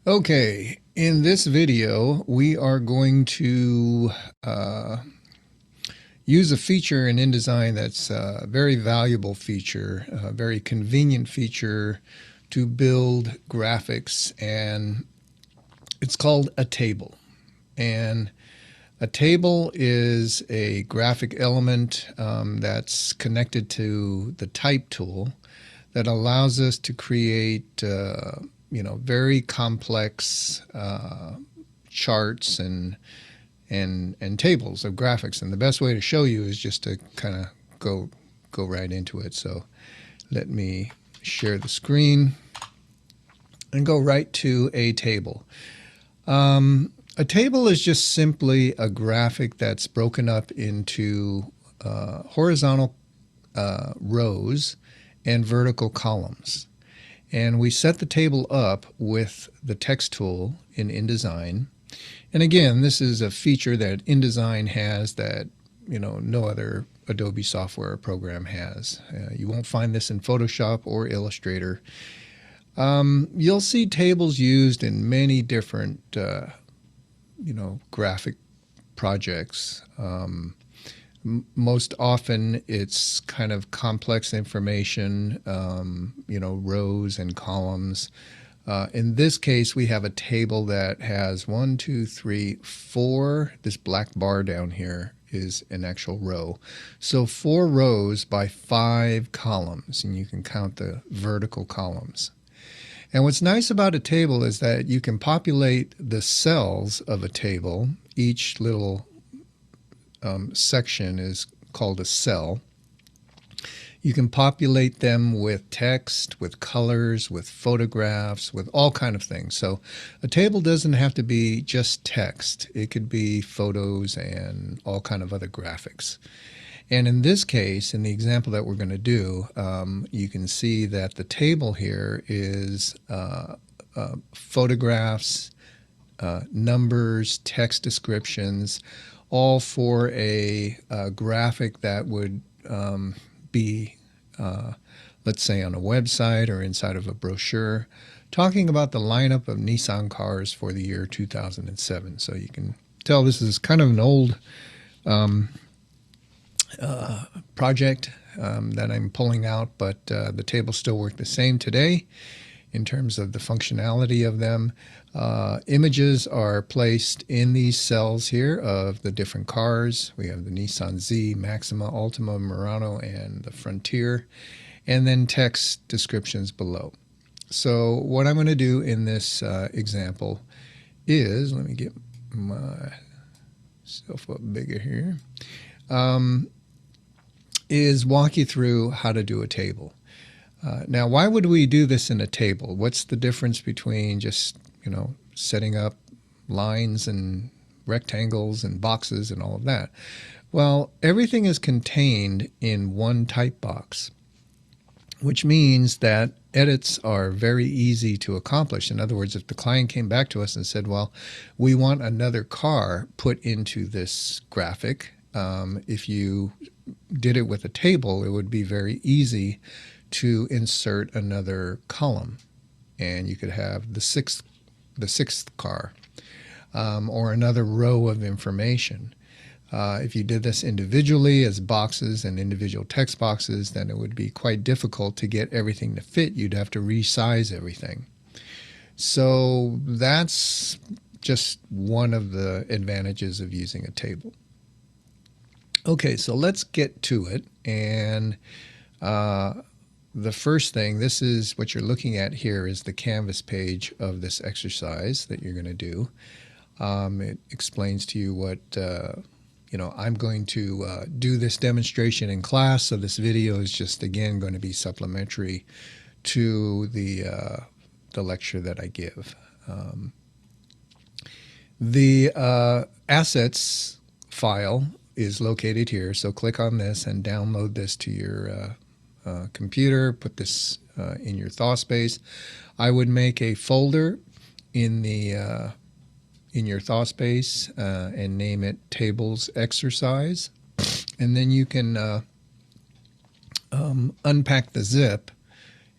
Okay, in this video, we are going to use a feature in InDesign that's a very valuable feature, a very convenient feature to build graphics, and it's called a table. And a table is a graphic element that's connected to the type tool that allows us to create very complex charts and tables of graphics. And the best way to show you is just to kind of go right into it. So let me share the screen and go right to a table. A table is just simply a graphic that's broken up into horizontal rows and vertical columns. And we set the table up with the text tool in InDesign. And again, this is a feature that InDesign has that no other Adobe software or program has. You won't find this in Photoshop or Illustrator. You'll see tables used in many different graphic projects. Most often it's kind of complex information, rows and columns. In this case, we have a table that has 1, 2, 3, 4. This black bar down here is an actual row. So 4 rows by 5 columns, and you can count the vertical columns. And what's nice about a table is that you can populate the cells of a table. Each little section is called a cell. You can populate them with text, with colors, with photographs, with all kind of things. So a table doesn't have to be just text. It could be photos and all kind of other graphics. And in this case, in the example that we're going to do, you can see that the table here is photographs, numbers, text descriptions, all for a graphic that would be, let's say, on a website or inside of a brochure, talking about the lineup of Nissan cars for the year 2007. So you can tell this is kind of an old project that I'm pulling out, but the tables still work the same today in terms of the functionality of them. Images are placed in these cells here of the different cars. We have the Nissan Z, Maxima, Altima, Murano, and the Frontier, and then text descriptions below. So what I'm going to do in this example is, let me get myself up bigger here, is walk you through how to do a table. Now, why would we do this in a table? What's the difference between just, setting up lines and rectangles and boxes and all of that? Well, everything is contained in one type box, which means that edits are very easy to accomplish. In other words, if the client came back to us and said, well, we want another car put into this graphic, if you did it with a table, it would be very easy to insert another column, and you could have the sixth car or another row of information. If you did this individually as boxes and individual text boxes, then it would be quite difficult to get everything to fit. You'd have to resize everything. So that's just one of the advantages of using a table. Okay, so let's get to it. And the first thing, this is what you're looking at here, is the canvas page of this exercise that you're going to do. It explains to you what, I'm going to do this demonstration in class, so this video is just, again, going to be supplementary to the lecture that I give. The assets file is located here, so click on this and download this to your computer. Put this in your thought space. I would make a folder in the in your thought space and name it Tables Exercise, and then you can unpack the zip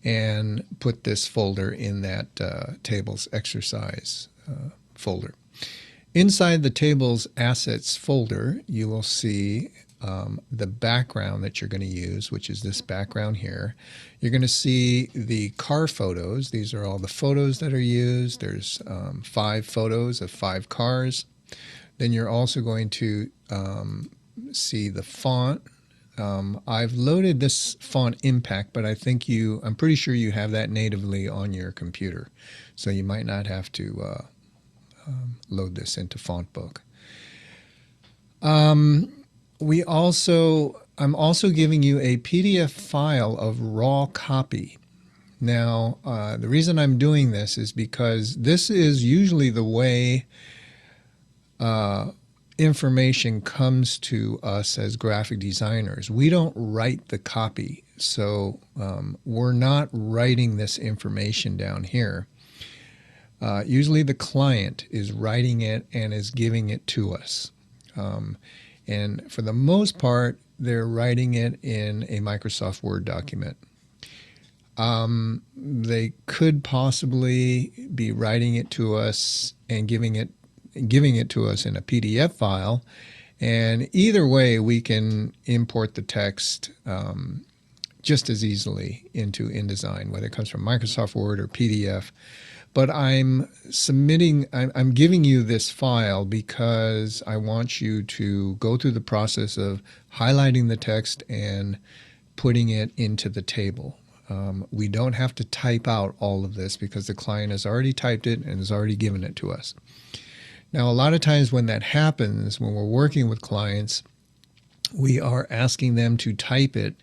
and put this folder in that tables exercise folder. Inside the tables assets folder, you will see the background that you're going to use, which is this background here. You're going to see the car photos. These are all the photos that are used. There's 5 photos of 5 cars. Then you're also going to see the font. I've loaded this font impact, but I'm pretty sure you have that natively on your computer. So you might not have to load this into FontBook. I'm also giving you a PDF file of raw copy. Now, the reason I'm doing this is because this is usually the way information comes to us as graphic designers. We don't write the copy, so we're not writing this information down here. Usually the client is writing it and is giving it to us. And for the most part, they're writing it in a Microsoft Word document. They could possibly be writing it to us and giving it to us in a PDF file. And either way, we can import the text just as easily into InDesign, whether it comes from Microsoft Word or PDF. But I'm giving you this file because I want you to go through the process of highlighting the text and putting it into the table. We don't have to type out all of this because the client has already typed it and has already given it to us. Now, a lot of times when that happens, when we're working with clients, we are asking them to type it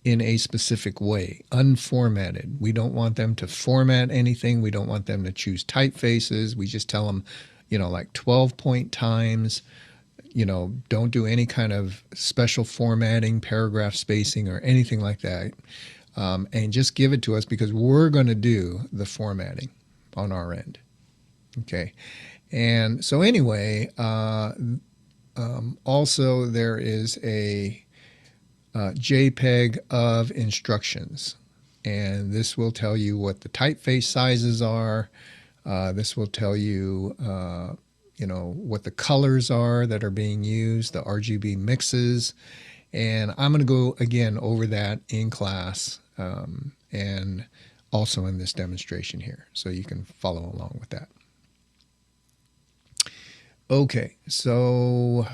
in a specific way, unformatted. We don't want them to format anything. We don't want them to choose typefaces. We just tell them, like 12-point times, don't do any kind of special formatting, paragraph spacing, or anything like that. And just give it to us because we're going to do the formatting on our end. Okay. And so anyway, also there is a JPEG of instructions, and this will tell you what the typeface sizes are. This will tell you, what the colors are that are being used, the RGB mixes, and I'm going to go again over that in class and also in this demonstration here, so you can follow along with that. Okay, so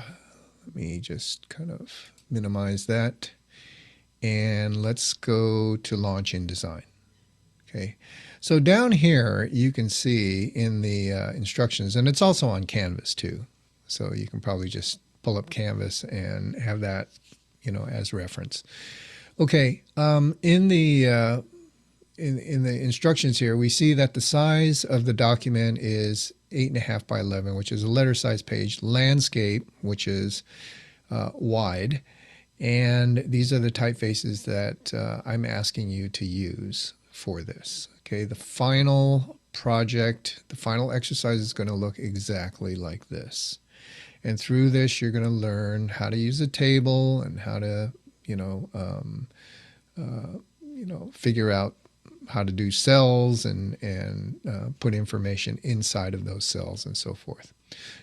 let me just kind of minimize that. And let's go to launch InDesign. Okay, so down here you can see in the instructions, and it's also on Canvas too. So you can probably just pull up Canvas and have that, as reference. Okay, in the instructions here, we see that the size of the document is 8.5 by 11, which is a letter size page. Landscape, which is wide. And these are the typefaces that I'm asking you to use for this. Okay, the final project, the final exercise is going to look exactly like this. And through this, you're going to learn how to use a table and how to, figure out how to do cells and put information inside of those cells and so forth.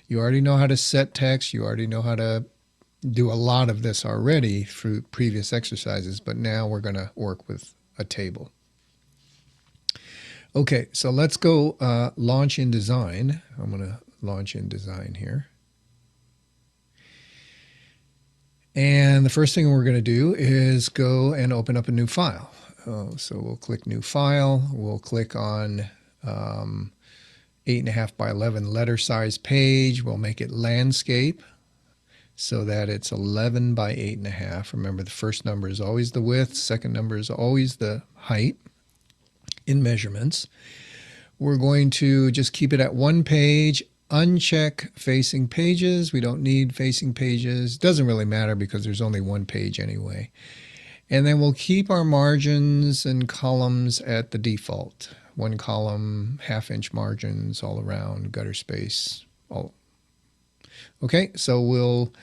You already know how to set text. You already know how to do a lot of this already through previous exercises, but now we're going to work with a table. Okay, so let's go launch InDesign. I'm going to launch InDesign here. And the first thing we're going to do is go and open up a new file. So we'll click New File. We'll click on 8.5 by 11 letter size page. We'll make it landscape so that it's 11 by 8.5. Remember, the first number is always the width. Second number is always the height in measurements. We're going to just keep it at one page. Uncheck facing pages. We don't need facing pages. It doesn't really matter because there's only one page anyway. And then we'll keep our margins and columns at the default. One column, 1/2-inch margins all around, gutter space. Okay, so we'll,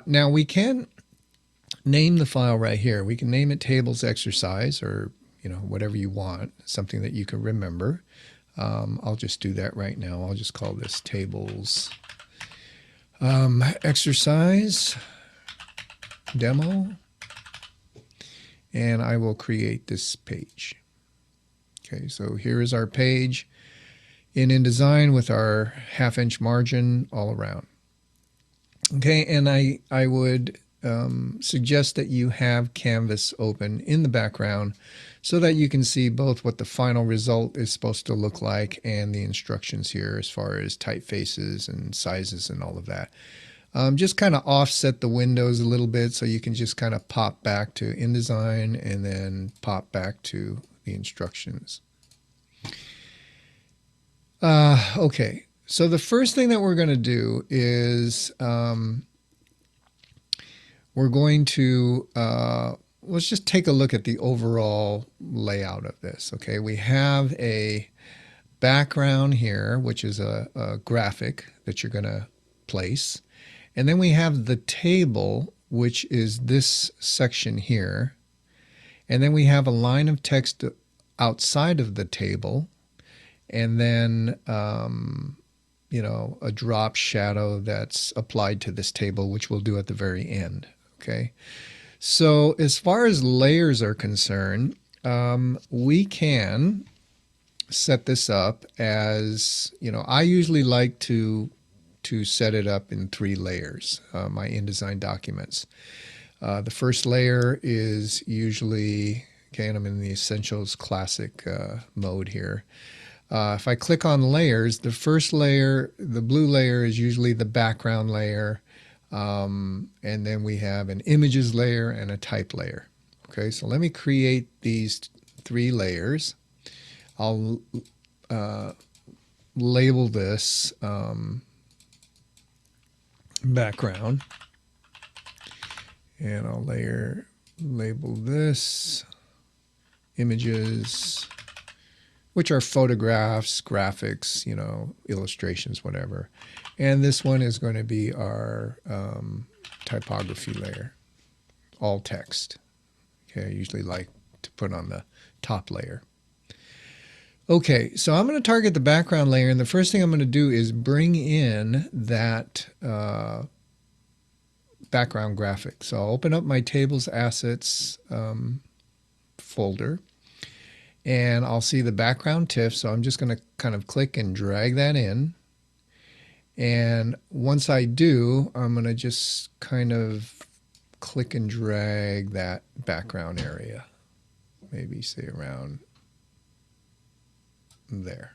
now we can name the file right here. We can name it tables exercise, or whatever you want, something that you can remember. I'll just do that right now. I'll just call this tables exercise demo, and I will create this page. Okay, so here is our page in InDesign with our 1/2 inch margin all around. Okay, and I would suggest that you have Canvas open in the background so that you can see both what the final result is supposed to look like and the instructions here as far as typefaces and sizes and all of that. Just kind of offset the windows a little bit so you can just kind of pop back to InDesign and then pop back to the instructions. Okay, so the first thing that we're going to do is we're going to let's just take a look at the overall layout of this. Okay, we have a background here, which is a graphic that you're going to place. And then we have the table, which is this section here. And then we have a line of text outside of the table. And then, a drop shadow that's applied to this table, which we'll do at the very end. Okay. So as far as layers are concerned, we can set this up as, I usually like to set it up in 3 layers, my InDesign documents. The first layer is usually, okay, and I'm in the Essentials Classic mode here. If I click on layers, the first layer, the blue layer, is usually the background layer. And then we have an images layer and a type layer. Okay, so let me create these 3 layers. I'll label this background, and I'll label this images, which are photographs, graphics, illustrations, whatever. And this one is going to be our typography layer, all text. Okay, I usually like to put on the top layer. Okay, so I'm going to target the background layer, and the first thing I'm going to do is bring in that background graphic. So I'll open up my Tables Assets folder, and I'll see the background TIFF. So I'm just going to kind of click and drag that in. And once I do, I'm going to just kind of click and drag that background area, maybe say around there.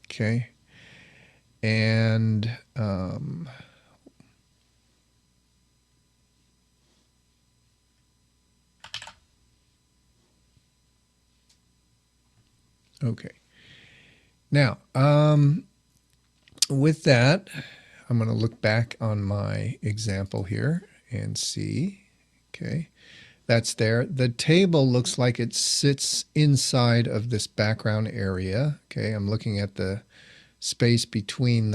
Okay. And okay. Now, with that, I'm going to look back on my example here and see, okay, that's there. The table looks like it sits inside of this background area. Okay, I'm looking at the space between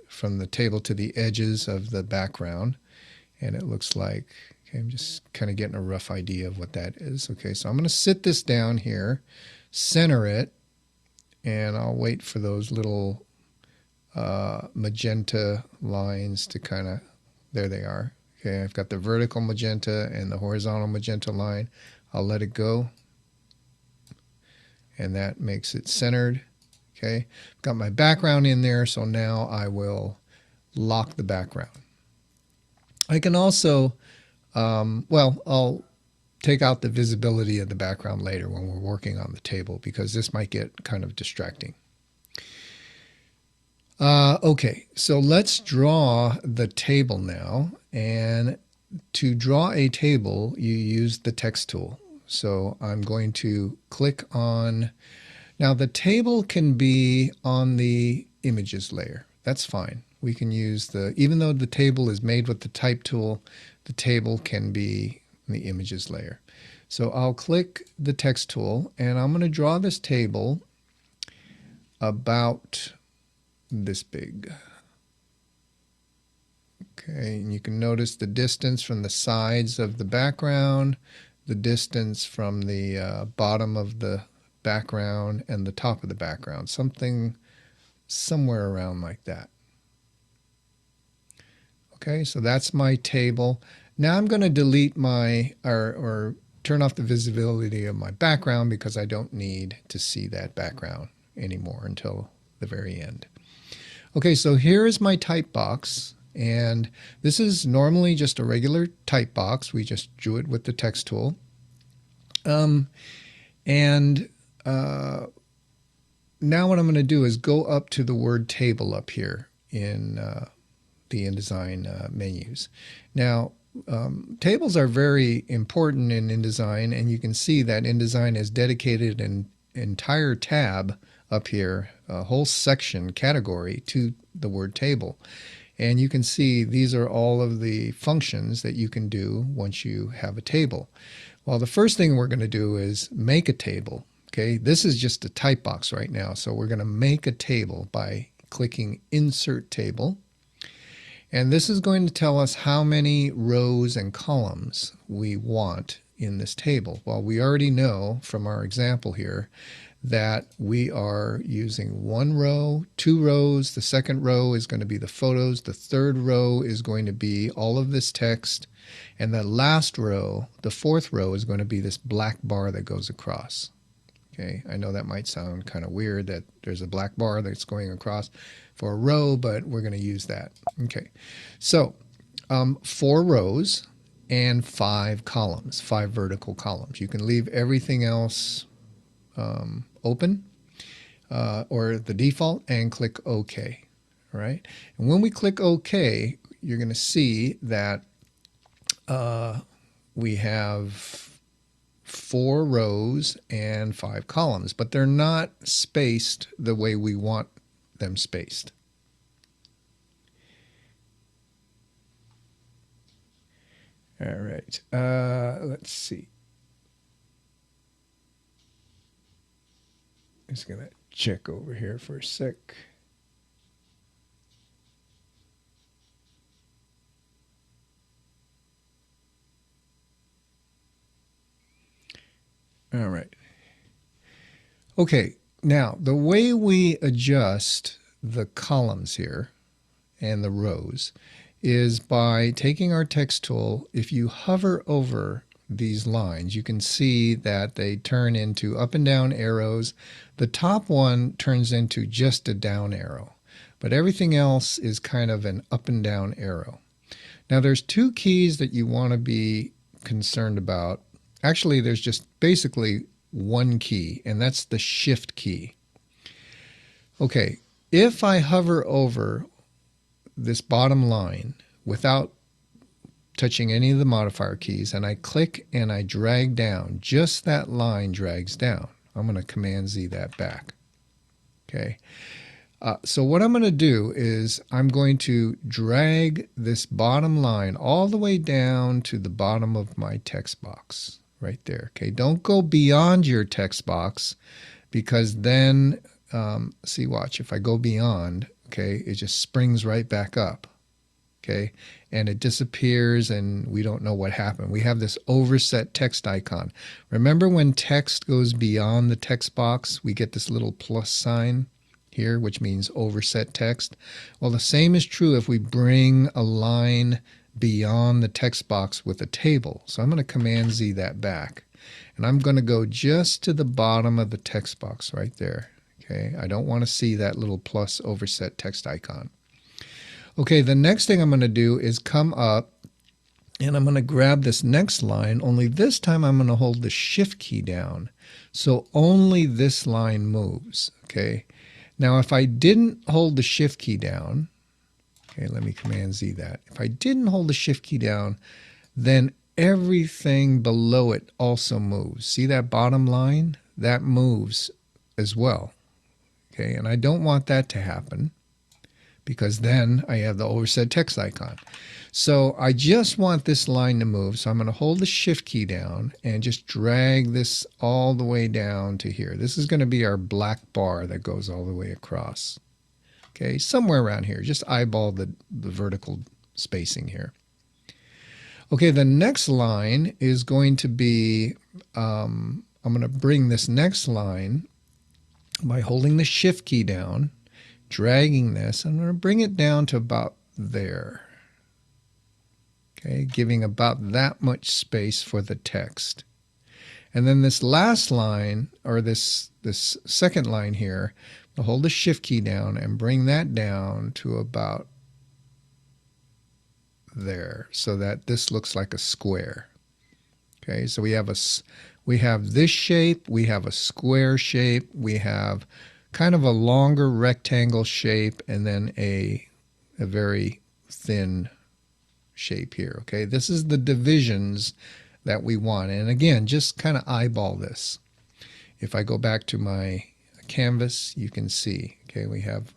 from the table to the edges of the background, and it looks like, okay, I'm just kind of getting a rough idea of what that is. Okay, so I'm going to sit this down here, center it, and I'll wait for those little magenta lines to kind of, there they are. Okay, I've got the vertical magenta and the horizontal magenta line. I'll let it go, and that makes it centered. Okay, I've got my background in there, so now I will lock the background. I can also, I'll take out the visibility of the background later when we're working on the table, because this might get kind of distracting. Okay, so let's draw the table now. And to draw a table, you use the text tool. So I'm going to click on, now the table can be on the images layer. That's fine. We can use even though the table is made with the type tool, the table can be in the images layer. So I'll click the text tool, and I'm going to draw this table about this big. Okay, and you can notice the distance from the sides of the background, the distance from the bottom of the background and the top of the background, somewhere around like that. Okay, so that's my table. Now I'm going to delete my, or turn off the visibility of my background because I don't need to see that background anymore until the very end. Okay, so here is my type box, and this is normally just a regular type box. We just drew it with the text tool. Now what I'm going to do is go up to the word table up here in the InDesign menus. Now, tables are very important in InDesign, and you can see that InDesign has dedicated an entire tab up here, a whole section category to the word table. And you can see these are all of the functions that you can do once you have a table. Well, the first thing we're going to do is make a table. Okay, this is just a type box right now, so we're going to make a table by clicking Insert Table. And this is going to tell us how many rows and columns we want in this table. Well, we already know from our example here that we are using 1 row, 2 rows. The second row is going to be the photos. The third row is going to be all of this text. And the last row, the fourth row, is going to be this black bar that goes across. Okay, I know that might sound kind of weird that there's a black bar that's going across for a row, but we're going to use that. Okay, so 4 rows and 5 columns, 5 vertical columns. You can leave everything else open or the default and click OK. All right, and when we click OK, you're going to see that we have 4 rows and 5 columns, but they're not spaced the way we want them spaced. All right, let's see. I'm just going to check over here for a sec. All right. Okay, now the way we adjust the columns here and the rows is by taking our text tool. If you hover over these lines, you can see that they turn into up and down arrows. The top one turns into just a down arrow, but everything else is kind of an up and down arrow. Now there's 2 keys that you want to be concerned about. Actually, there's just basically 1 key, and that's the Shift key. Okay, if I hover over this bottom line without touching any of the modifier keys, and I click and I drag down, just that line drags down. I'm going to Command Z that back. Okay, so what I'm going to do is I'm going to drag this bottom line all the way down to the bottom of my text box right there. Okay, don't go beyond your text box, because then see, watch, if I go beyond, okay, it just springs right back up. Okay, and it disappears and we don't know what happened. We have this overset text icon. Remember when text goes beyond the text box, we get this little plus sign here, which means overset text. Well, the same is true if we bring a line beyond the text box with a table. So I'm going to Command Z that back, and I'm going to go just to the bottom of the text box right there. Okay, I don't want to see that little plus overset text icon. Okay, the next thing I'm going to do is come up and I'm going to grab this next line, only this time I'm going to hold the Shift key down, so only this line moves. Okay, now if I didn't hold the Shift key down, okay, let me Command Z that. If I didn't hold the Shift key down, then everything below it also moves. See that bottom line? That moves as well. Okay, and I don't want that to happen, because then I have the overset text icon. So I just want this line to move. So I'm going to hold the Shift key down and just drag this all the way down to here. This is going to be our black bar that goes all the way across. Okay, somewhere around here. Just eyeball the vertical spacing here. Okay, the next line is going to be, I'm going to bring this next line by holding the Shift key down, dragging this. I'm going to bring it down to about there. Okay, giving about that much space for the text. And then this last line, or this second line here, I'll hold the Shift key down and bring that down to about there, so that this looks like a square. Okay, so we have this shape, we have a square shape, we have kind of a longer rectangle shape, and then a very thin shape here. Okay, this is the divisions that we want. And again, just kind of eyeball this. If I go back to my canvas, you can see, okay, we have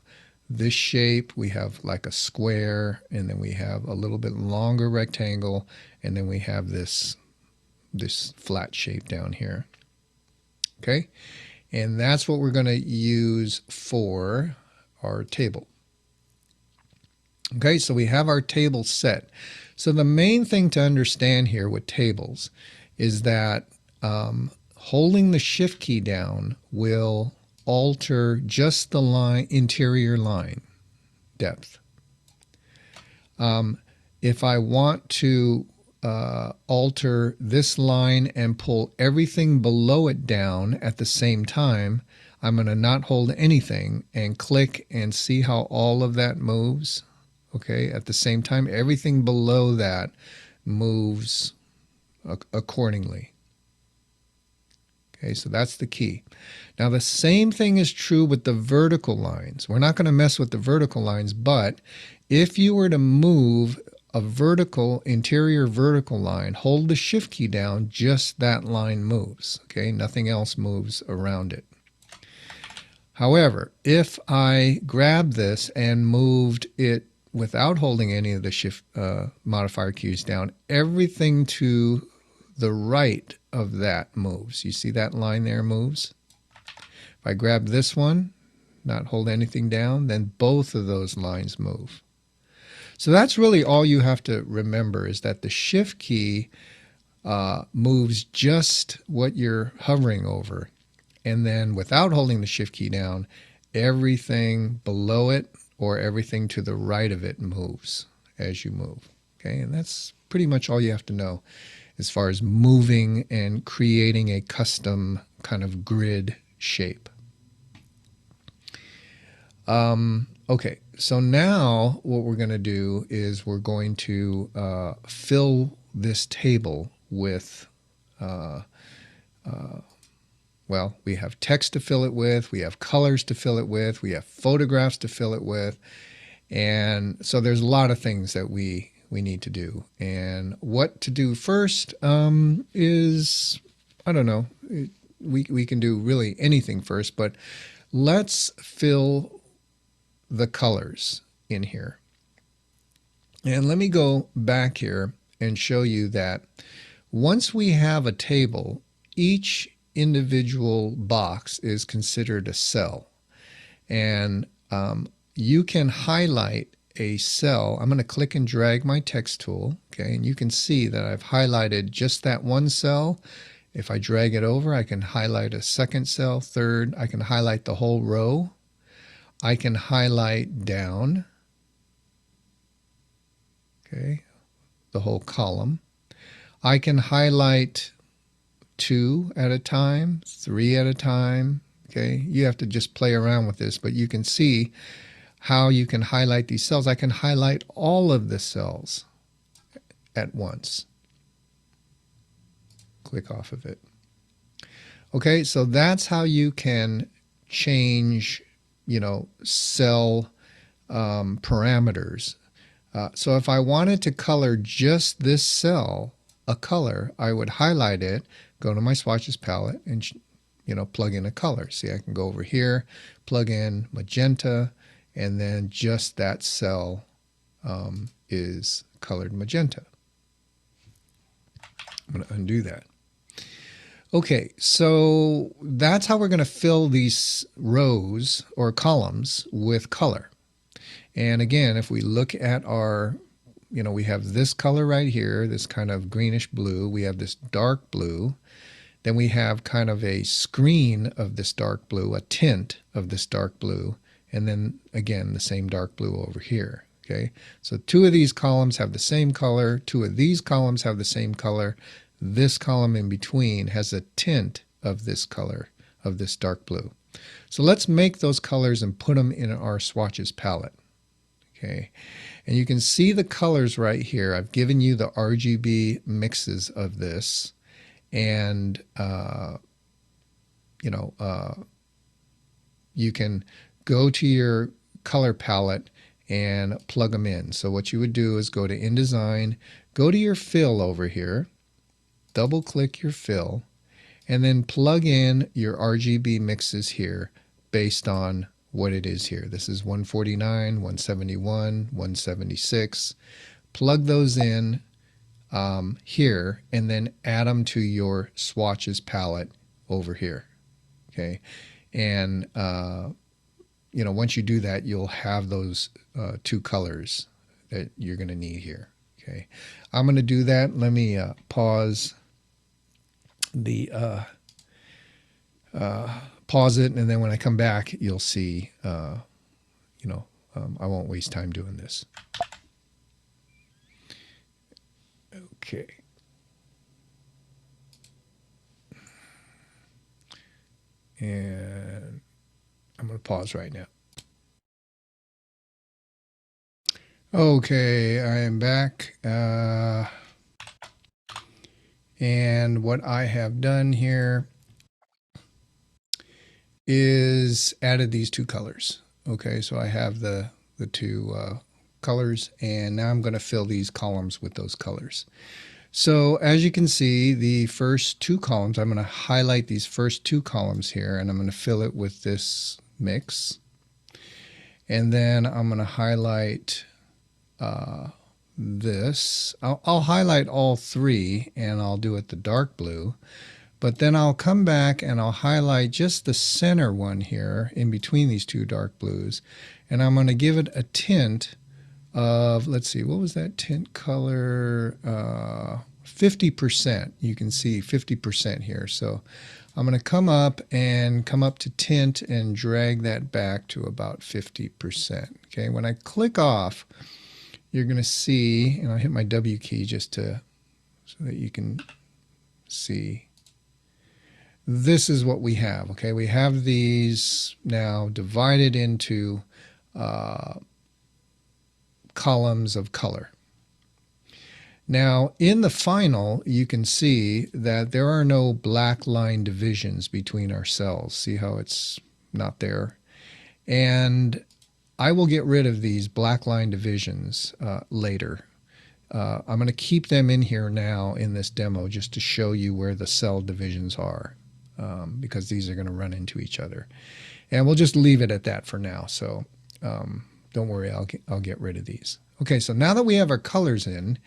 this shape, we have like a square, and then we have a little bit longer rectangle, and then we have this flat shape down here. Okay, and that's what we're going to use for our table. Okay, so we have our table set. So the main thing to understand here with tables is that holding the Shift key down will alter just the interior line depth. If I want to alter this line and pull everything below it down at the same time, I'm going to not hold anything and click and see how all of that moves. Okay, at the same time, everything below that moves accordingly. Okay, so that's the key. Now the same thing is true with the vertical lines. We're not going to mess with the vertical lines, but if you were to move a interior vertical line, hold the Shift key down, just that line moves. Okay, nothing else moves around it. However, if I grab this and moved it without holding any of the Shift modifier keys down, everything to the right of that moves. You see that line there moves? If I grab this one, not hold anything down, then both of those lines move. So that's really all you have to remember, is that the Shift key moves just what you're hovering over. And then without holding the Shift key down, everything below it or everything to the right of it moves as you move. Okay, and that's pretty much all you have to know as far as moving and creating a custom kind of grid shape. Okay, so now what we're going to do is we're going to fill this table with well, we have text to fill it with, we have colors to fill it with, we have photographs to fill it with, and so there's a lot of things that we need to do. And what to do first is, I don't know, we can do really anything first, but let's fill the colors in here. And let me go back here and show you that once we have a table, each individual box is considered a cell. And you can highlight a cell. I'm going to click and drag my text tool, okay, and you can see that I've highlighted just that one cell. If I drag it over, I can highlight a second cell, third. I can highlight the whole row. I can highlight down, okay, the whole column. I can highlight 2 at a time, 3 at a time. Okay, you have to just play around with this, but you can see how you can highlight these cells. I can highlight all of the cells at once. Click off of it. Okay, so that's how you can change, you know, cell parameters. So if I wanted to color just this cell a color, I would highlight it, go to my swatches palette, and plug in a color. See, I can go over here, plug in magenta, and then just that cell is colored magenta. I'm going to undo that. Okay, so that's how we're going to fill these rows or columns with color. And again, if we look at our we have this color right here, this kind of greenish blue. We have this dark blue. Then we have kind of a screen of this dark blue, a tint of this dark blue, and then again the same dark blue over here. Okay, so two of these columns have the same color, two of these columns have the same color. This column in between has a tint of this color, of this dark blue. So let's make those colors and put them in our swatches palette. Okay, and you can see the colors right here. I've given you the RGB mixes of this, and you can go to your color palette and plug them in. So what you would do is go to InDesign, go to your fill over here, double click your fill, and then plug in your RGB mixes here based on what it is here. This is 149, 171, 176. Plug those in here and then add them to your swatches palette over here. Okay, and once you do that, you'll have those two colors that you're going to need here. Okay, I'm going to do that. Let me pause it, and then when I come back, you'll see. I won't waste time doing this. Okay. And I'm going to pause right now. Okay, I am back. And what I have done here is added these two colors. Okay, so I have the two colors, and now I'm going to fill these columns with those colors. So as you can see, the first two columns, I'm going to highlight these first two columns here, and I'm going to fill it with this mix. And then I'm going to highlight this. I'll highlight all three, and I'll do it the dark blue. But then I'll come back and I'll highlight just the center one here in between these two dark blues. And I'm going to give it a tint of, let's see, what was that tint color? 50%. You can see 50% here. So I'm going to come up to tint and drag that back to about 50%. Okay, when I click off, you're going to see, and I'll hit my W key just so that you can see. This is what we have. Okay, we have these now divided into columns of color. Now in the final, you can see that there are no black line divisions between our cells. See how it's not there? And I will get rid of these black line divisions later. I'm going to keep them in here now in this demo just to show you where the cell divisions are, because these are going to run into each other. And we'll just leave it at that for now. So don't worry, I'll get rid of these. Okay, so now that we have our colors in,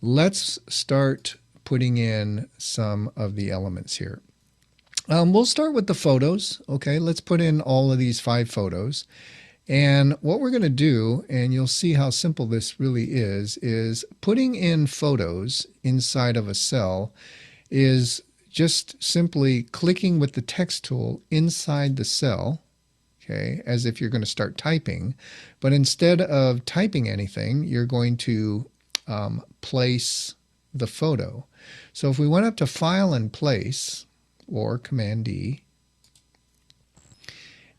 let's start putting in some of the elements here. We'll start with the photos. Okay, let's put in all of these 5 photos. And what we're going to do, and you'll see how simple this really is putting in photos inside of a cell is just simply clicking with the text tool inside the cell, okay, as if you're going to start typing. But instead of typing anything, you're going to place the photo. So if we went up to File and Place, or Command D,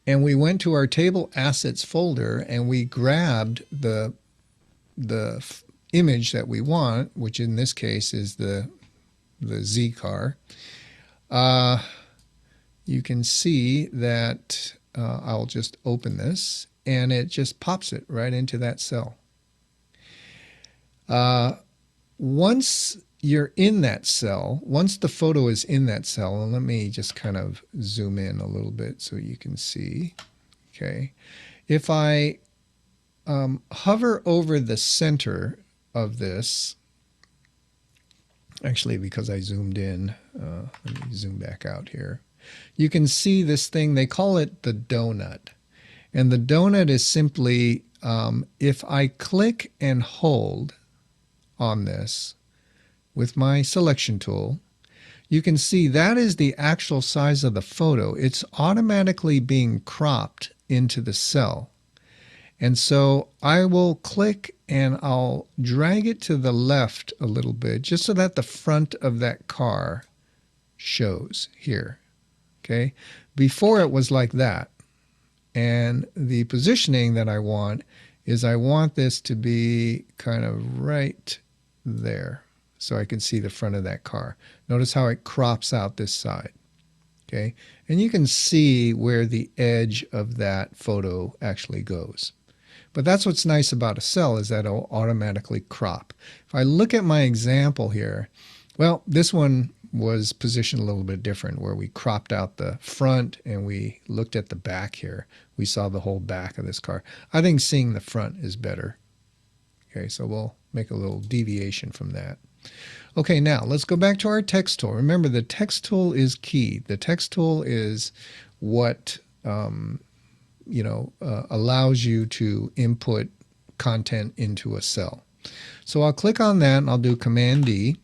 and we went to our Table Assets folder and we grabbed the image that we want, which in this case is the Z car, you can see that I'll just open this and it just pops it right into that cell. Once you're in that cell, once the photo is in that cell, and let me just kind of zoom in a little bit so you can see, okay, if I hover over the center of this, actually because I zoomed in, let me zoom back out here, you can see this thing, they call it the donut. And the donut is simply, if I click and hold on this with my selection tool, you can see that is the actual size of the photo. It's automatically being cropped into the cell. And so I will click and I'll drag it to the left a little bit just so that the front of that car shows here. Okay. Before it was like that. And the positioning that I want is I want this to be kind of right there so I can see the front of that car. Notice how it crops out this side. Okay. And you can see where the edge of that photo actually goes. But that's what's nice about a cell, is that it'll automatically crop. If I look at my example here, well, this one was positioned a little bit different, where we cropped out the front and we looked at the back here. We saw the whole back of this car. I think seeing the front is better. Okay, so we'll make a little deviation from that. Okay, now let's go back to our text tool. Remember, the text tool is key. The text tool is what allows you to input content into a cell. So I'll click on that and I'll do Command D.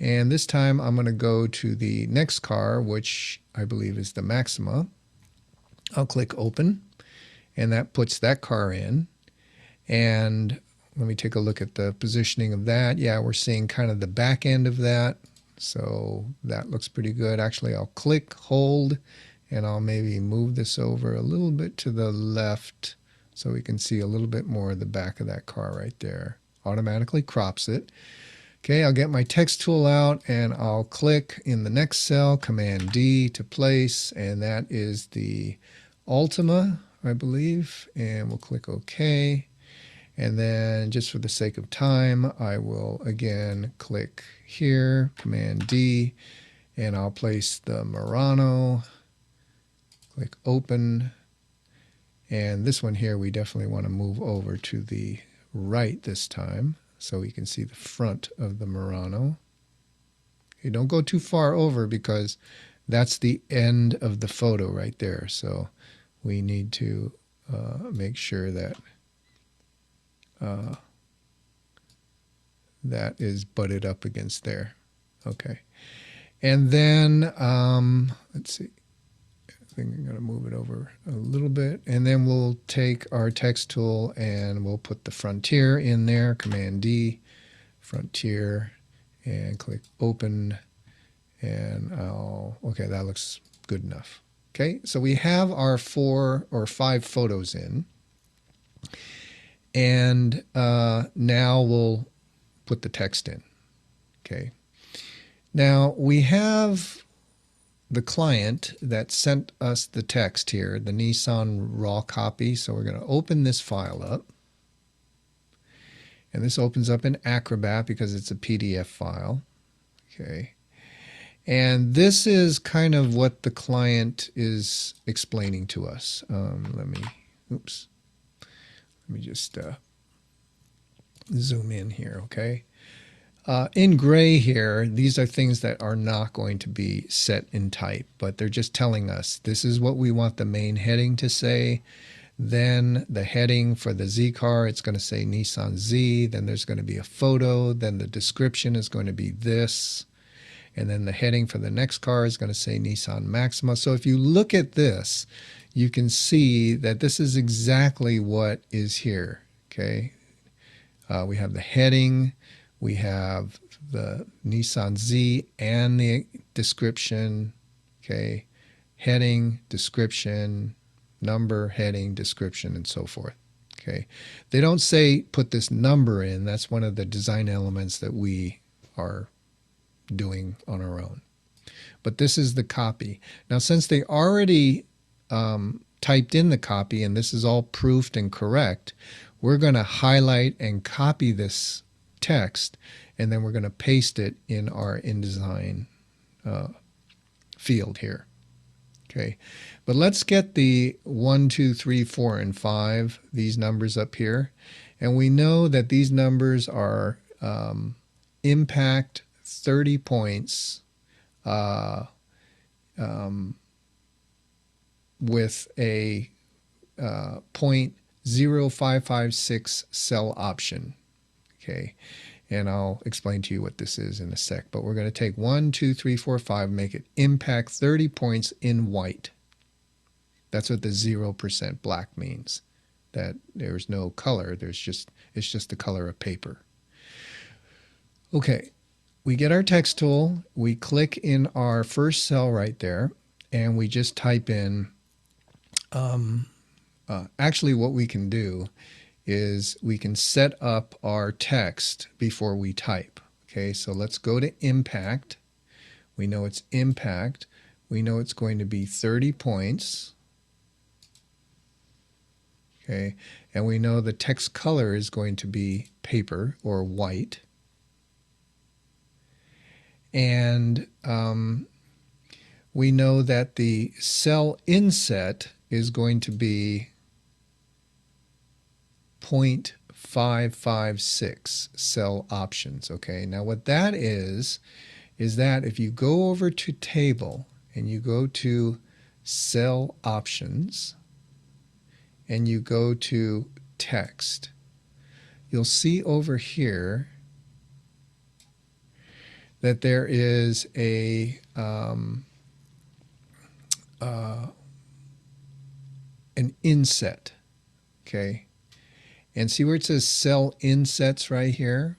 And this time I'm going to go to the next car, which I believe is the Maxima. I'll click Open, and that puts that car in. And let me take a look at the positioning of that. Yeah, we're seeing kind of the back end of that. So that looks pretty good. Actually, I'll click, hold, and I'll maybe move this over a little bit to the left so we can see a little bit more of the back of that car right there. Automatically crops it. Okay, I'll get my text tool out and I'll click in the next cell, Command D to place, and that is the Ultima, I believe, and we'll click OK. And then just for the sake of time, I will again click here, Command D, and I'll place the Murano, click Open, and this one here we definitely want to move over to the right this time, so we can see the front of the Murano. You don't go too far over because that's the end of the photo right there. So we need to make sure that that is butted up against there. Okay. And then, let's see. I think I'm going to move it over a little bit, and then we'll take our text tool and we'll put the Frontier in there, Command D, Frontier, and click Open, and okay, that looks good enough. Okay, so we have our 4 or 5 photos in, and now we'll put the text in. Okay, now we have the client that sent us the text here, the Nissan raw copy. So we're going to open this file up. And this opens up in Acrobat because it's a PDF file. Okay. And this is kind of what the client is explaining to us. Let me just zoom in here, okay? In gray here, these are things that are not going to be set in type, but they're just telling us this is what we want the main heading to say. Then the heading for the Z car, it's going to say Nissan Z. Then there's going to be a photo. Then the description is going to be this. And then the heading for the next car is going to say Nissan Maxima. So if you look at this, you can see that this is exactly what is here. Okay. We have the heading. We have the Nissan Z and the description, okay, heading, description, number, heading, description, and so forth, okay. They don't say put this number in. That's one of the design elements that we are doing on our own. But this is the copy. Now, since they already typed in the copy and this is all proofed and correct, we're going to highlight and copy this text, and then we're going to paste it in our InDesign field here. Okay, but let's get the 1, 2, 3, 4, and 5, these numbers up here, and we know that these numbers are impact 30 points with a 0.0556 cell option. Okay, And I'll explain to you what this is in a sec. But we're going to take 1, 2, 3, 4, 5, make it impact 30 points in white. That's what the 0% black means. That there's no color. It's just the color of paper. Okay, we get our text tool. We click in our first cell right there, and we just type in. Actually, what we can do is we can set up our text before we type. Okay, so let's go to impact. We know it's impact. We know it's going to be 30 points. Okay, and we know the text color is going to be paper or white. And we know that the cell inset is going to be 0.556 cell options. Okay, now what that is that if you go over to table and you go to cell options and you go to text, you'll see over here that there is an inset. Okay, and see where it says cell insets right here?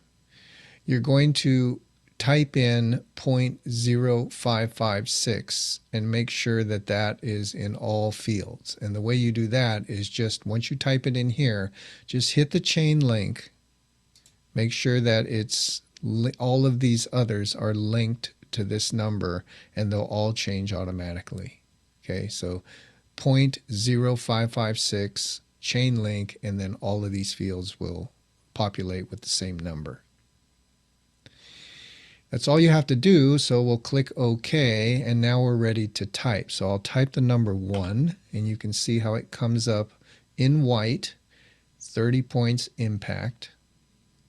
You're going to type in 0.0556 and make sure that that is in all fields. And the way you do that is just once you type it in here, just hit the chain link. Make sure that it's all of these others are linked to this number, and they'll all change automatically. Okay, so 0.0556 chain link, and then all of these fields will populate with the same number. That's all you have to do, so we'll click OK, and now we're ready to type. So I'll type the number 1, and you can see how it comes up in white, 30 points impact.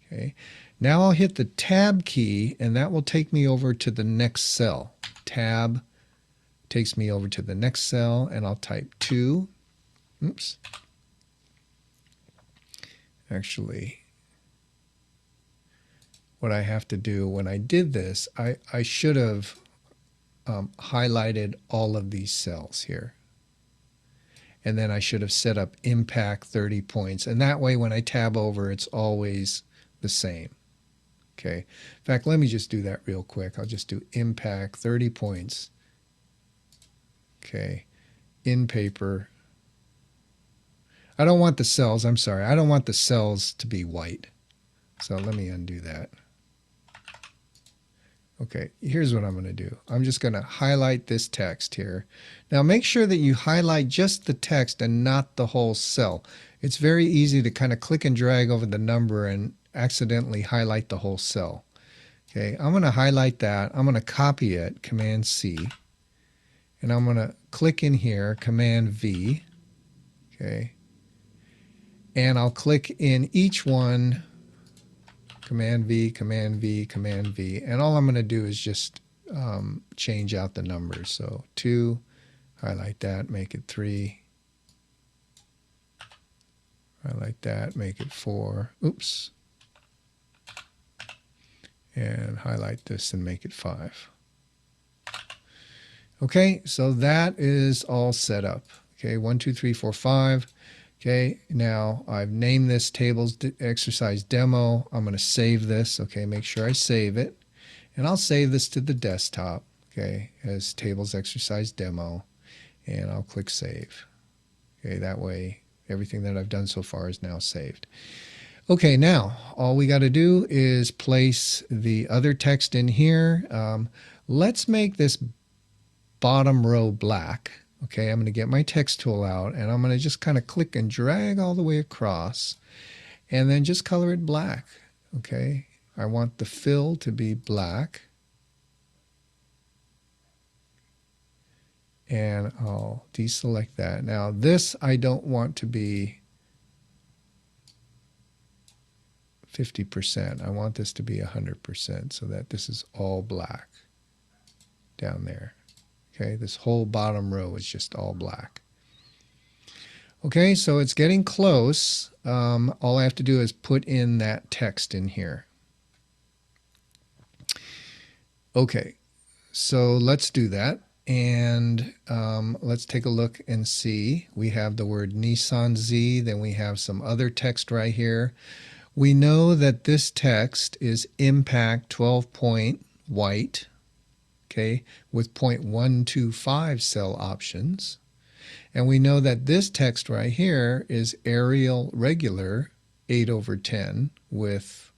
Okay. Now I'll hit the Tab key, and that will take me over to the next cell. Tab takes me over to the next cell, and I'll type 2. Oops. Actually, what I have to do when I did this, I should have highlighted all of these cells here. And then I should have set up impact 30 points. And that way when I tab over, it's always the same. Okay. In fact, let me just do that real quick. I'll just do impact 30 points. Okay. In paper. I don't want the cells. I'm sorry. I don't want the cells to be white. So let me undo that. Okay, here's what I'm going to do. I'm just going to highlight this text here. Now make sure that you highlight just the text and not the whole cell. It's very easy to kind of click and drag over the number and accidentally highlight the whole cell. Okay, I'm going to highlight that. I'm going to copy it, Command C, and I'm going to click in here, Command V. Okay, and I'll click in each one, Command V, Command V, Command V, and all I'm going to do is just change out the numbers. So 2, highlight that, make it 3, highlight that, make it 4, oops, and highlight this and make it 5. Okay, so that is all set up. Okay, 1, 2, 3, 4, 5. Okay, now I've named this tables exercise demo. I'm going to save this. Okay, make sure I save it. And I'll save this to the desktop, okay, as tables exercise demo. And I'll click save. Okay, that way everything that I've done so far is now saved. Okay, now all we got to do is place the other text in here. Let's make this bottom row black. Okay, I'm going to get my text tool out, and I'm going to just kind of click and drag all the way across, and then just color it black. Okay, I want the fill to be black, and I'll deselect that. Now this I don't want to be 50%. I want this to be 100% so that this is all black down there. Okay, this whole bottom row is just all black. Okay, so it's getting close. All I have to do is put in that text in here. Okay, so let's do that. And let's take a look and see. We have the word Nissan Z, then we have some other text right here. We know that this text is impact 12 point white, okay, with 0.125 cell options. And we know that this text right here is Arial regular 8/10 with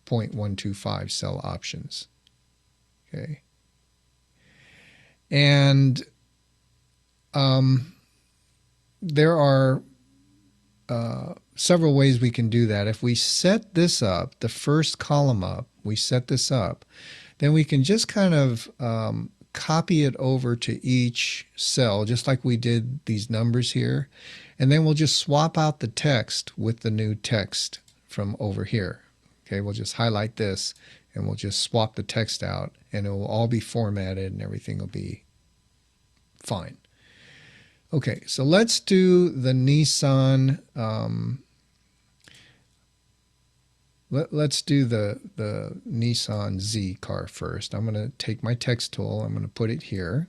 0.125 cell options. Okay. And there are several ways we can do that. If we set this up, the first column up, we set this up, then we can just kind of copy it over to each cell, just like we did these numbers here. And then we'll just swap out the text with the new text from over here. Okay, we'll just highlight this and we'll just swap the text out and it will all be formatted and everything will be fine. Okay, so let's do the Nissan. Let's do the Nissan Z car first. I'm going to take my text tool. I'm going to put it here.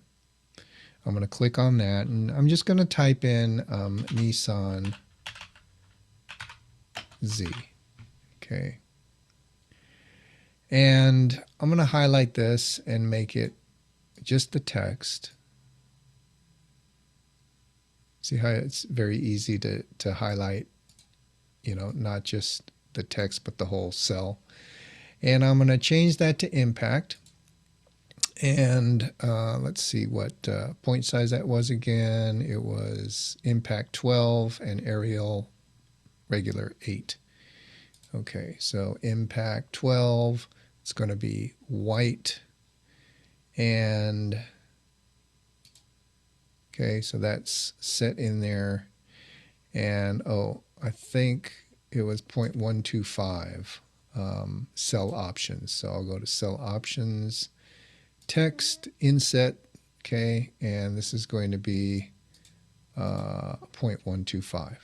I'm going to click on that, and I'm just going to type in Nissan Z. Okay. And I'm going to highlight this and make it just the text. See how it's very easy to highlight, you know, not just the text, but the whole cell. And I'm going to change that to impact. And let's see what point size that was again. It was impact 12 and Arial regular 8. Okay, so impact 12, it's going to be white. And okay, so that's set in there. And oh, I think it was 0.125 cell options. So I'll go to cell options, text, inset, okay, and this is going to be 0.125.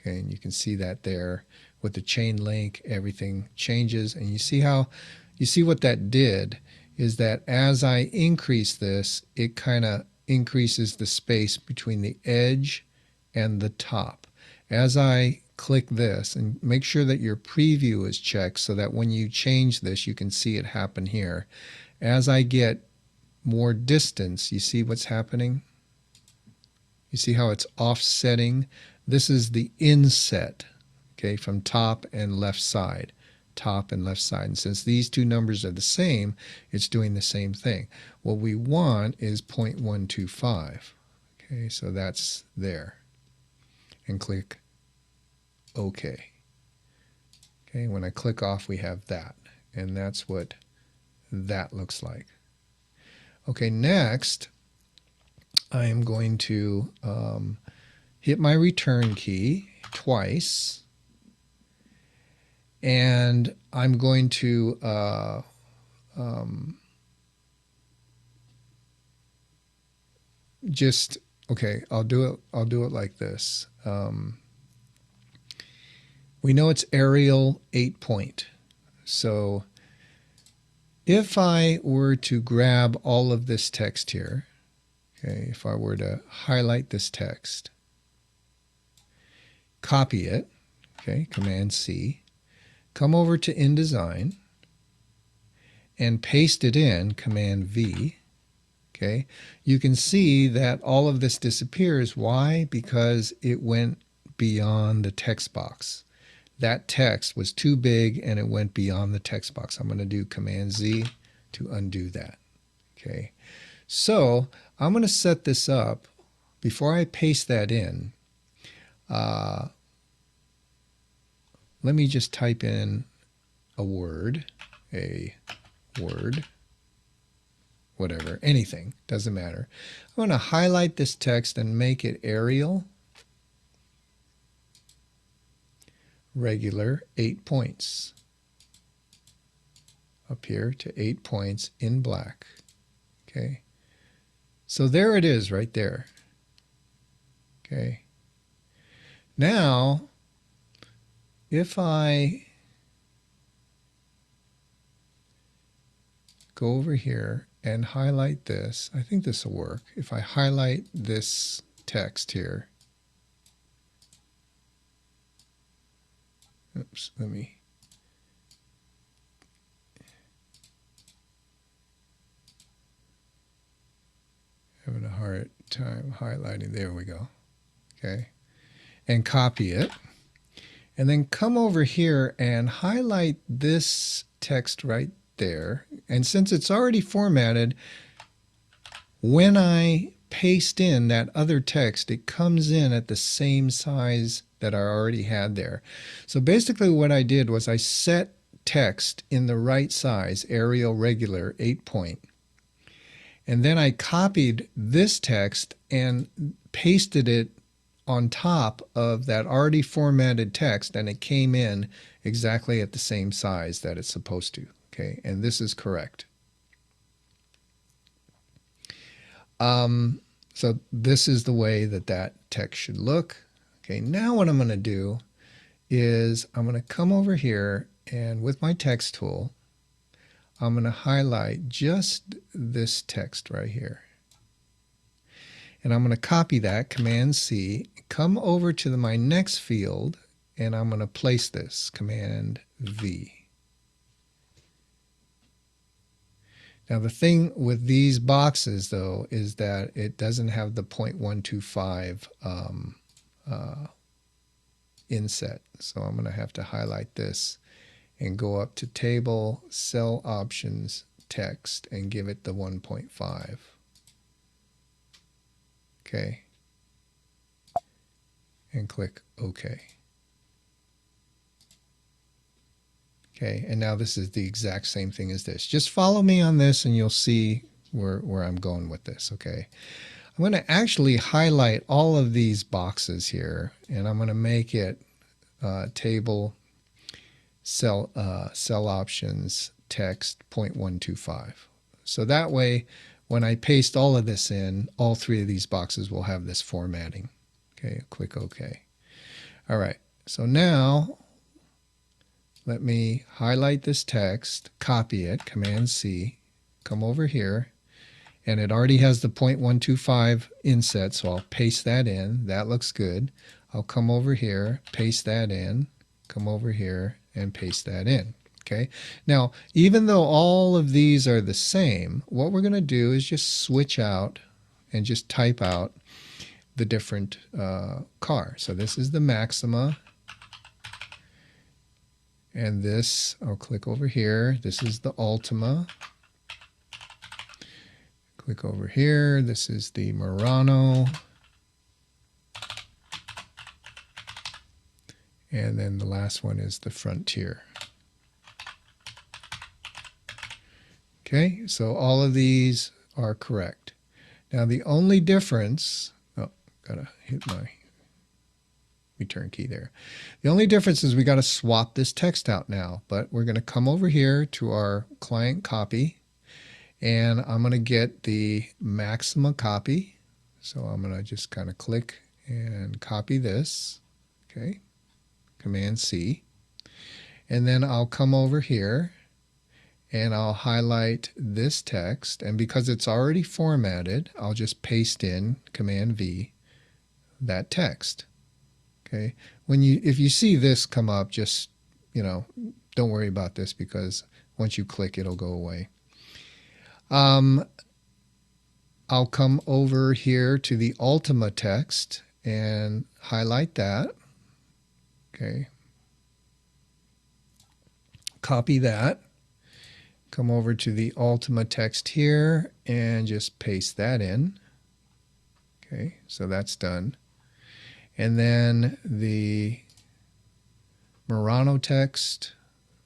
Okay, and you can see that there with the chain link, everything changes. And you see what that did is that as I increase this, it kind of increases the space between the edge and the top. As I click this, and make sure that your preview is checked so that when you change this, you can see it happen here. As I get more distance, you see what's happening? You see how it's offsetting? This is the inset, okay, from top and left side. Top and left side. And since these two numbers are the same, it's doing the same thing. What we want is 0.125. Okay, so that's there. And click OK. Okay, when I click off, we have that. And that's what that looks like. Okay, next, I am going to hit my return key twice. And I'm going to just, okay, I'll do it like this. We know it's Arial 8 point. So if I were to grab all of this text here, okay, if I were to highlight this text, copy it, okay, Command C, come over to InDesign and paste it in, Command V, okay, you can see that all of this disappears. Why? Because it went beyond the text box. That text was too big and it went beyond the text box. I'm going to do Command Z to undo that. Okay, so I'm going to set this up before I paste that in. Let me just type in a word, whatever, anything, doesn't matter. I'm going to highlight this text and make it Arial regular 8 points. Up here to 8 points in black. Okay. So there it is right there. Okay. Now, if I go over here and highlight this. I think this will work. If I highlight this text here, oops, let me, having a hard time highlighting, there we go, okay, and copy it, and then come over here and highlight this text right there, and since it's already formatted, when I paste in that other text, it comes in at the same size that I already had there. So basically what I did was I set text in the right size, Arial regular 8-point, and then I copied this text and pasted it on top of that already formatted text, and it came in exactly at the same size that it's supposed to. Okay, and this is correct. So this is the way that that text should look. Okay, now what I'm going to do is I'm going to come over here and with my text tool, I'm going to highlight just this text right here. And I'm going to copy that, Command C, come over to my next field, and I'm going to place this, Command V. Now the thing with these boxes though is that it doesn't have the 0.125 inset. So I'm going to have to highlight this and go up to Table, Cell Options, Text, and give it the 1.5. Okay. And click OK. Okay, and now this is the exact same thing as this. Just follow me on this and you'll see where I'm going with this, okay? I'm going to actually highlight all of these boxes here, and I'm going to make it Table, Cell Options, Text, 0.125. So that way, when I paste all of this in, all three of these boxes will have this formatting. Okay, click OK. All right, so now let me highlight this text, copy it, Command C, come over here, and it already has the 0.125 inset, so I'll paste that in. That looks good. I'll come over here, paste that in, come over here, and paste that in. Okay. Now, even though all of these are the same, what we're going to do is just switch out and just type out the different car. So this is the Maxima. And this, I'll click over here. This is the Ultima. Click over here. This is the Murano. And then the last one is the Frontier. Okay, so all of these are correct. Now the only difference, oh, gotta hit my return key there. The only difference is we got to swap this text out now, but we're going to come over here to our client copy, and I'm going to get the Maxima copy. So I'm going to just kind of click and copy this. Okay, Command C. And then I'll come over here and I'll highlight this text, and because it's already formatted, I'll just paste in, Command V, that text. Okay, if you see this come up, just, don't worry about this, because once you click, it'll go away. I'll come over here to the Ultima text and highlight that. Okay, copy that. Come over to the Ultima text here and just paste that in. Okay, so that's done. And then the Murano text,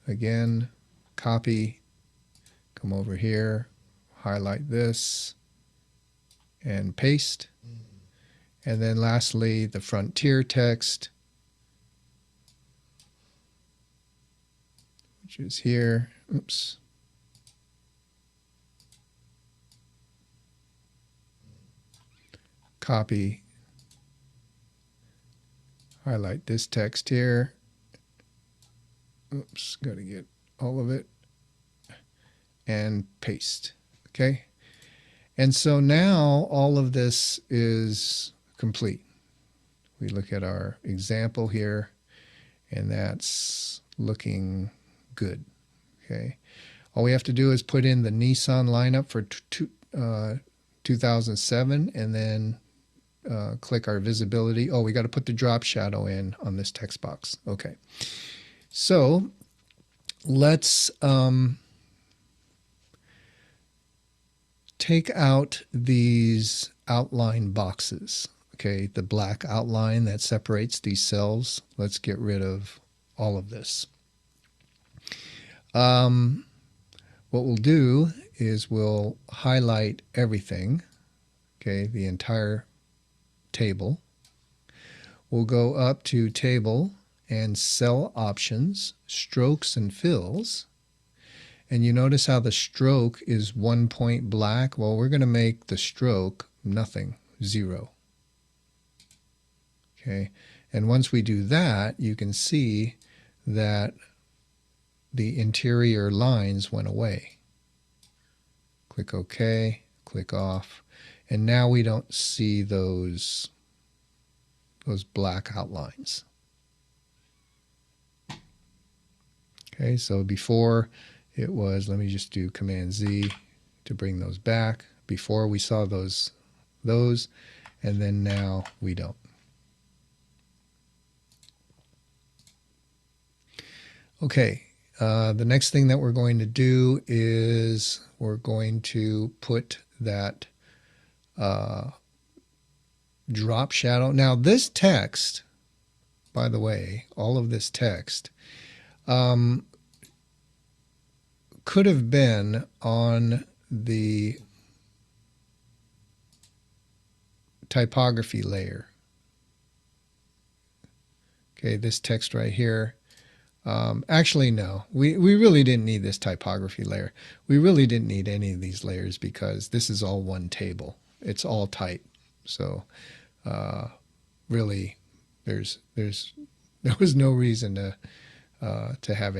again, copy, come over here, highlight this, and paste. And then lastly, the Frontier text, which is here. Oops. Copy, highlight this text here. Oops, got to get all of it. and paste. Okay. And so now all of this is complete. We look at our example here, and that's looking good. Okay. All we have to do is put in the Nissan lineup for 2007, and then click our visibility. Oh, we got to put the drop shadow in on this text box. Okay. So let's take out these outline boxes. Okay, the black outline that separates these cells. Let's get rid of all of this. What we'll do is we'll highlight everything, okay, the entire table. We'll go up to Table and Cell Options, Strokes and Fills. And you notice how the stroke is 1 point black? Well, we're going to make the stroke nothing, 0. Okay, and once we do that, you can see that the interior lines went away. Click OK, click off, and now we don't see those black outlines. Okay, so before it was, let me just do Command Z to bring those back. Before we saw those, and then now we don't. Okay, the next thing that we're going to do is we're going to put that drop shadow. Now this text, by the way, all of this text could have been on the typography layer. Okay, this text right here. Actually, no, we really didn't need this typography layer. We really didn't need any of these layers because this is all one table. It's all type. So really, there was no reason to have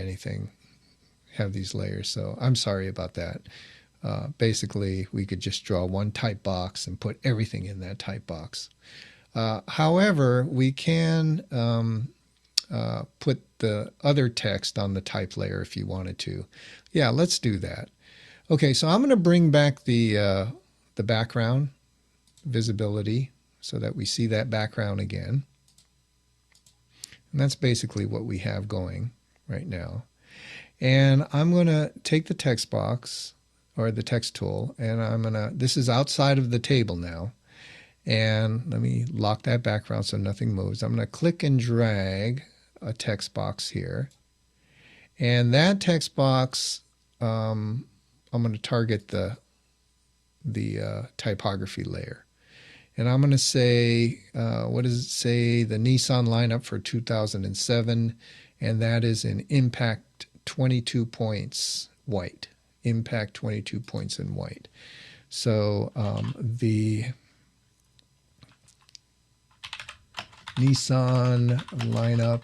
these layers. So I'm sorry about that. Basically, we could just draw one type box and put everything in that type box. However, we can put the other text on the type layer if you wanted to. Yeah, let's do that. Okay, so I'm going to bring back the background visibility so that we see that background again. And that's basically what we have going right now. And I'm going to take the text box or the text tool, and this is outside of the table now. And let me lock that background so nothing moves. I'm going to click and drag a text box here. And that text box, I'm going to target the typography layer. And I'm going to say, what does it say? The Nissan lineup for 2007. And that is in impact 22 points white. Impact 22 points in white. So the Nissan lineup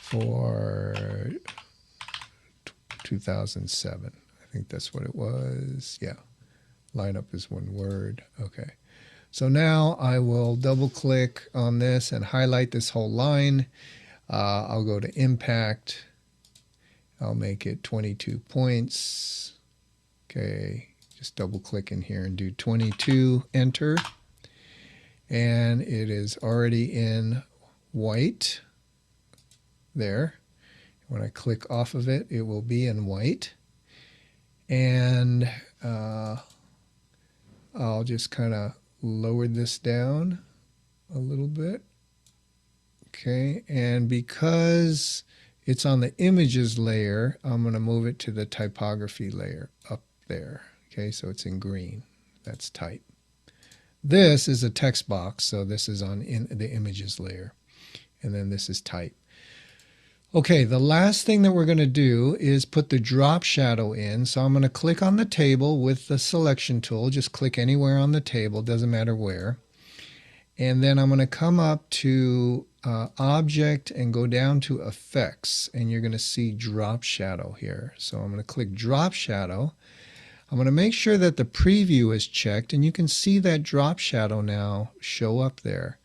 for 2007. I think that's what it was. Yeah. Lineup is one word. Okay. So now I will double click on this and highlight this whole line. I'll go to impact. I'll make it 22 points. Okay. Just double click in here and do 22, enter. And it is already in white there. When I click off of it, it will be in white. And I'll just kind of lower this down a little bit. Okay, and because it's on the images layer, I'm going to move it to the typography layer up there. Okay, so it's in green. That's type. This is a text box, so this is on the images layer. And then this is type. Okay, the last thing that we're going to do is put the drop shadow in. So I'm going to click on the table with the selection tool. Just click anywhere on the table, doesn't matter where. And then I'm going to come up to Object and go down to Effects, and you're going to see Drop Shadow here. So I'm going to click Drop Shadow. I'm going to make sure that the preview is checked, and you can see that drop shadow now show up there.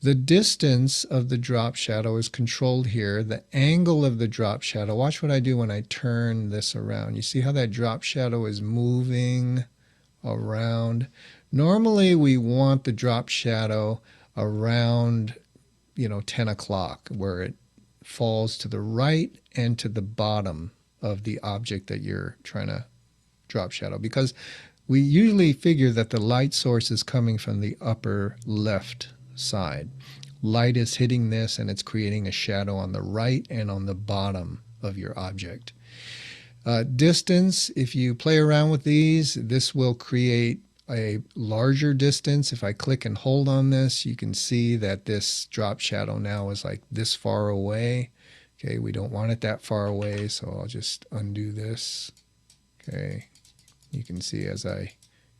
The distance of the drop shadow is controlled here. The angle of the drop shadow, watch what I do when I turn this around. You see how that drop shadow is moving around? Normally we want the drop shadow around 10 o'clock, where it falls to the right and to the bottom of the object that you're trying to drop shadow, because we usually figure that the light source is coming from the upper left side. Light is hitting this and it's creating a shadow on the right and on the bottom of your object. Distance, if you play around with these, this will create a larger distance. If I click and hold on this, you can see that this drop shadow now is like this far away. Okay, we don't want it that far away, so I'll just undo this. Okay, you can see as I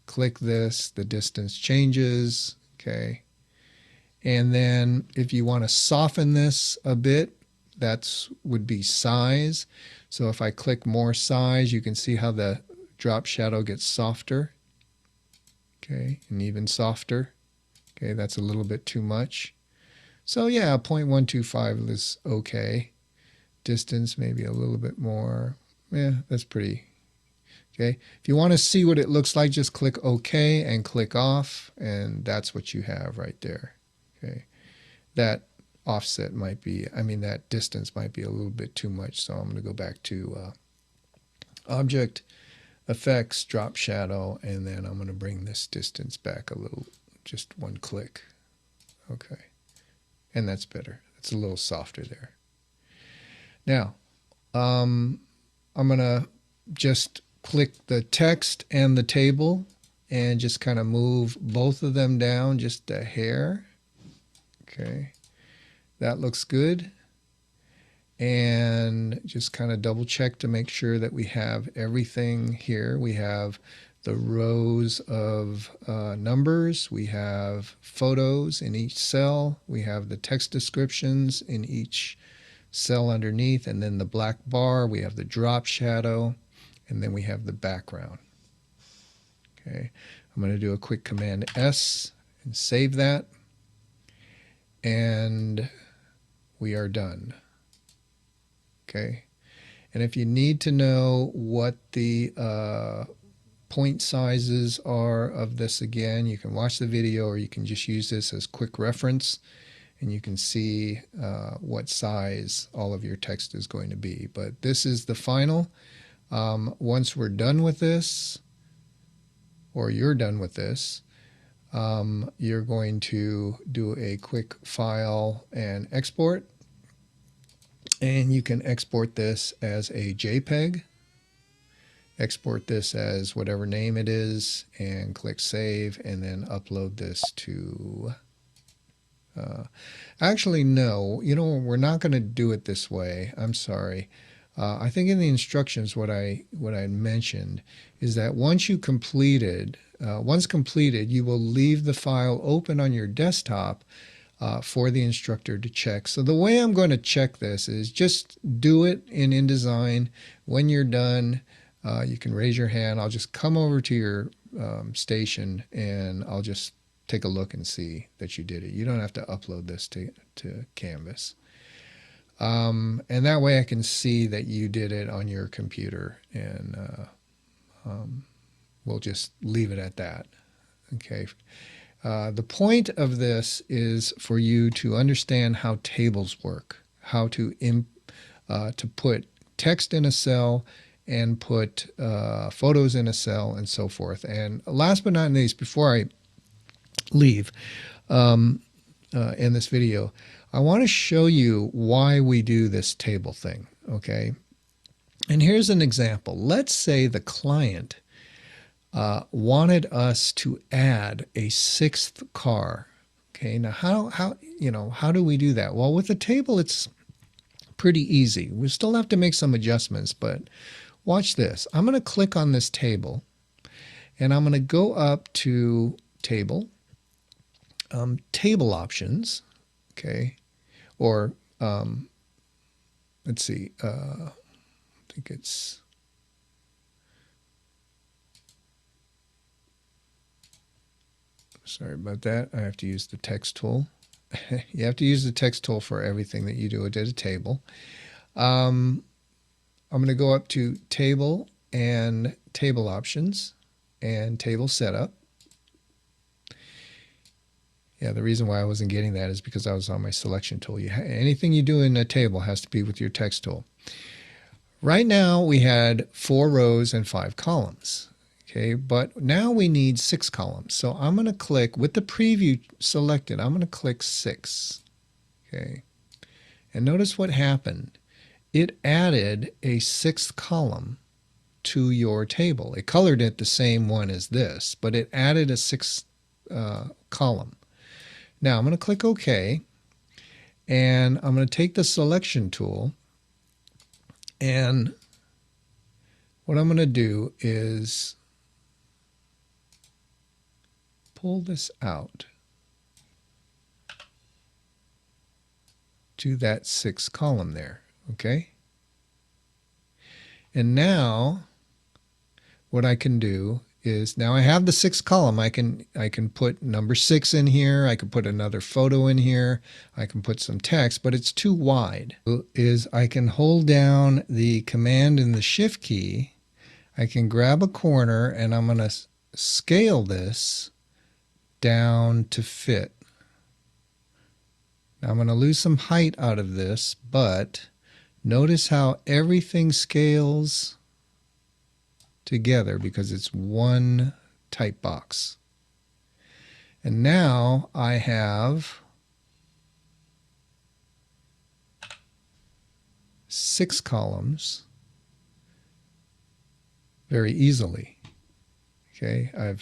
click this, the distance changes. Okay, and then if you want to soften this a bit, that would be size. So if I click more size, you can see how the drop shadow gets softer. Okay, and even softer. Okay, that's a little bit too much. So yeah, 0.125 is okay. Distance maybe a little bit more. Yeah, that's pretty. Okay, if you want to see what it looks like, just click OK and click off, and that's what you have right there. Okay, that offset might be, that distance might be a little bit too much, so I'm going to go back to Object, Effects, Drop Shadow, and then I'm going to bring this distance back a little, just one click. Okay, and that's better. It's a little softer there. Now, I'm going to just click the text and the table and just kind of move both of them down just a hair. Okay, that looks good. And just kind of double check to make sure that we have everything here. We have the rows of numbers. We have photos in each cell. We have the text descriptions in each cell underneath. And then the black bar, we have the drop shadow. And then we have the background. Okay, I'm going to do a quick Command S and save that. And we are done. Okay, and if you need to know what the point sizes are of this again, you can watch the video, or you can just use this as quick reference, and you can see what size all of your text is going to be. But this is the final. Once we're done with this, or you're done with this, you're going to do a quick file and export. And you can export this as a JPEG, export this as whatever name it is, and click Save, and then upload this to... actually, no, we're not going to do it this way. I'm sorry. I think in the instructions what I mentioned is that once completed, you will leave the file open on your desktop for the instructor to check. So the way I'm going to check this is just do it in InDesign. When you're done, you can raise your hand. I'll just come over to your station, and I'll just take a look and see that you did it. You don't have to upload this to Canvas. And that way I can see that you did it on your computer, and we'll just leave it at that. Okay. The point of this is for you to understand how tables work, how to put text in a cell and put photos in a cell and so forth. And last but not least, before I leave in this video, I want to show you why we do this table thing, okay? And here's an example. Let's say the client wanted us to add a sixth car. Okay, now how do we do that? Well, with the table, it's pretty easy. We still have to make some adjustments, but watch this. I'm going to click on this table, and I'm going to go up to Table, Table Options. Okay, or let's see, I think it's, sorry about that. I have to use the text tool. You have to use the text tool for everything that you do at a table. I'm going to go up to Table and Table Options and Table Setup. Yeah, the reason why I wasn't getting that is because I was on my selection tool. Anything you do in a table has to be with your text tool. Right now we had 4 rows and 5 columns. Okay, but now we need 6 columns. So I'm going to click, with the preview selected, I'm going to click 6. Okay, and notice what happened. It added a 6th column to your table. It colored it the same one as this, but it added a 6th column. Now I'm going to click OK, and I'm going to take the selection tool, and what I'm going to do is pull this out to that 6th column there, okay? And now what I can do is, now I have the 6th column, I can put number 6 in here, I can put another photo in here, I can put some text, but it's too wide. Is I can hold down the Command and the Shift key, I can grab a corner, and I'm going to scale this down to fit. Now I'm going to lose some height out of this, but notice how everything scales together because it's one type box. And now I have 6 columns very easily. Okay, I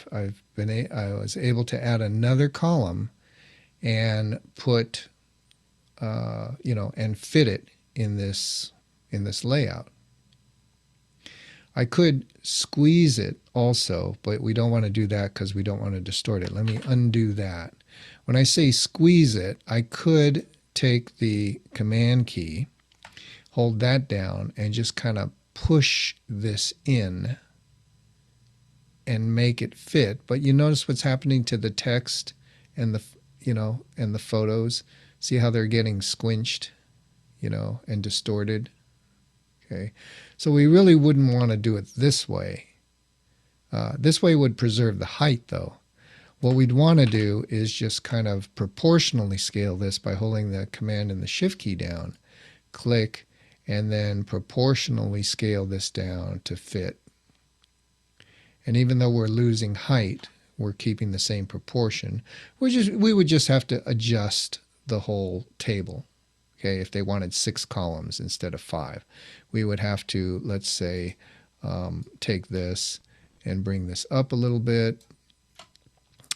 was able to add another column and put and fit it in this layout. I could squeeze it also, but we don't want to do that because we don't want to distort it. Let me undo that. When I say squeeze it, I could take the Command key, hold that down, and just kind of push this in and make it fit. But you notice what's happening to the text and the photos. See how they're getting squinched, and distorted. Okay, so we really wouldn't want to do it this way. This way would preserve the height, though. What we'd want to do is just kind of proportionally scale this by holding the Command and the Shift key down, click, and then proportionally scale this down to fit. And even though we're losing height, we're keeping the same proportion. We would just have to adjust the whole table. Okay, if they wanted 6 columns instead of 5, we would have to, let's say, take this and bring this up a little bit,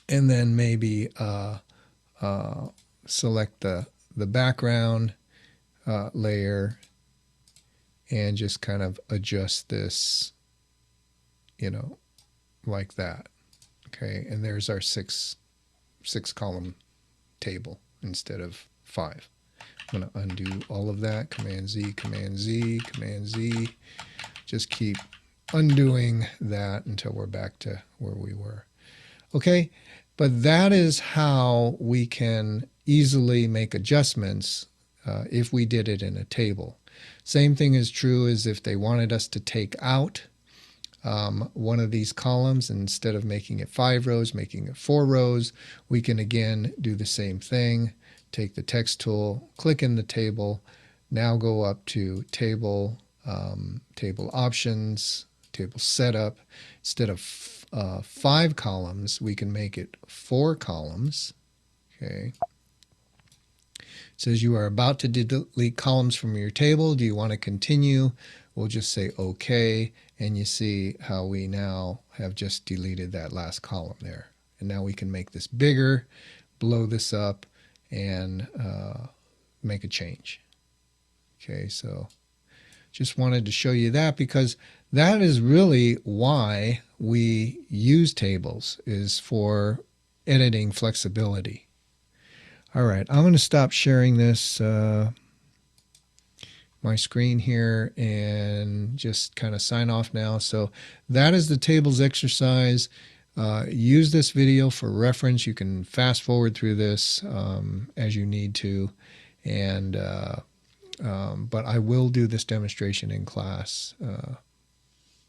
and then maybe select the background layer and just kind of adjust this, like that. Okay, and there's our six column table instead of 5. I'm going to undo all of that. Command Z, Command Z, Command Z. Just keep undoing that until we're back to where we were. Okay, but that is how we can easily make adjustments if we did it in a table. Same thing is true as if they wanted us to take out one of these columns, instead of making it 5 rows, making it 4 rows, we can again do the same thing. Take the text tool, click in the table, now go up to table, table options, table setup. Instead of 5 columns, we can make it 4 columns. Okay. It says you are about to delete columns from your table. Do you want to continue? We'll just say OK, and you see how we now have just deleted that last column there. And now we can make this bigger, blow this up, and make a change. Okay, so just wanted to show you that, because that is really why we use tables, is for editing flexibility. All right, I'm going to stop sharing this my screen here and just kind of sign off now. So that is the tables exercise. Use this video for reference. You can fast forward through this as you need to, and but I will do this demonstration in class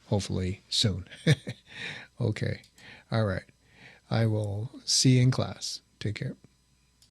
hopefully soon. Okay. All right. I will see you in class. Take care.